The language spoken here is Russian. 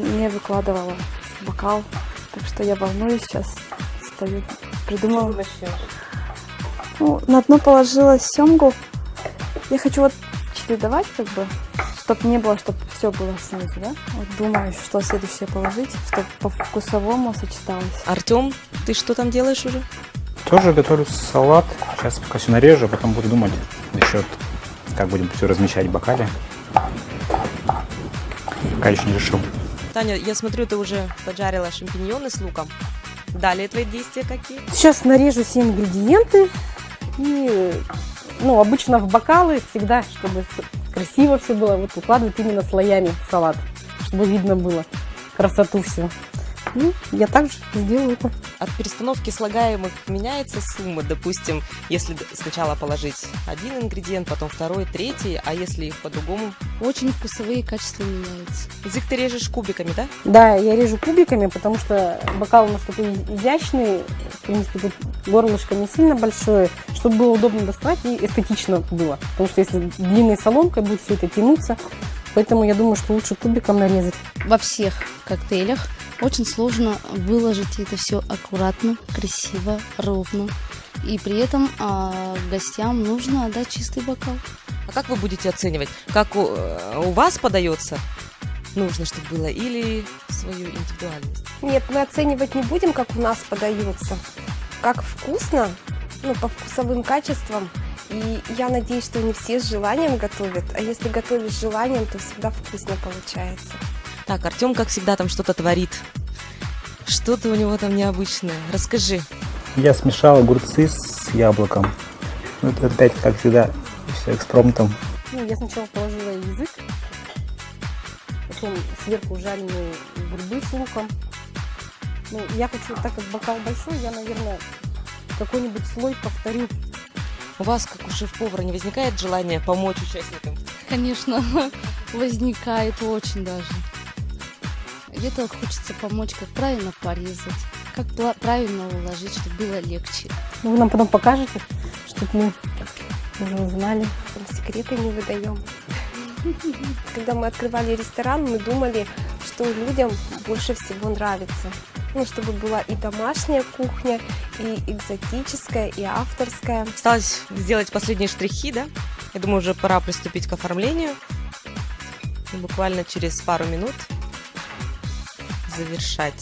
Не выкладывала в бокал, так что я волнуюсь сейчас. Стою, придумала. Ну, на дно положила семгу. Я хочу вот чередовать, как бы, чтобы не было, чтобы все было снизу, да? Вот думаю, что следующее положить, чтобы по вкусовому сочеталось. Артем, ты что там делаешь уже? Тоже готовлю салат. Сейчас пока все нарежу, а потом буду думать насчет, как будем все размещать в бокале. Пока еще не решил. Таня, я смотрю, ты уже поджарила шампиньоны с луком. Далее твои действия какие? Сейчас нарежу все ингредиенты и, обычно в бокалы всегда, чтобы красиво все было, вот укладывать именно слоями салат, чтобы видно было красоту всю. Я также сделаю это. От перестановки слагаемых меняется сумма, допустим, если сначала положить один ингредиент, потом второй, третий, а если их по-другому? Очень вкусовые качества меняются. Язык ты режешь кубиками, да? Да, я режу кубиками, потому что бокал у нас такой изящный, в принципе, тут горлышко не сильно большое, чтобы было удобно доставать и эстетично было. Потому что если длинной соломкой будет все это тянуться, поэтому я думаю, что лучше кубиком нарезать. Во всех коктейлях очень сложно выложить это все аккуратно, красиво, ровно. И при этом гостям нужно отдать чистый бокал. А как вы будете оценивать? Как у вас подается? Нужно, чтобы было, или свою индивидуальность? Нет, мы оценивать не будем, как у нас подается. Как вкусно, по вкусовым качествам. И я надеюсь, что не все с желанием готовят. А если готовишь с желанием, то всегда вкусно получается. Так, Артем, как всегда, там что-то творит. Что-то у него там необычное. Расскажи. Я смешал огурцы с яблоком. Это опять, как всегда, все экспромтом. Я сначала положила язык, потом сверху жареные грибы с луком. Я хочу, так как бокал большой, я, наверное, какой-нибудь слой повторю. У вас, как у шеф-повара, не возникает желания помочь участникам? Конечно, возникает очень даже. Где-то хочется помочь, как правильно порезать, как правильно уложить, чтобы было легче. Вы нам потом покажете, чтобы мы уже знали. Секреты не выдаем. Когда мы открывали ресторан, мы думали, что людям больше всего нравится. Чтобы была и домашняя кухня, и экзотическая, и авторская. Осталось сделать последние штрихи, да? Я думаю, уже пора приступить к оформлению. И буквально через пару минут завершать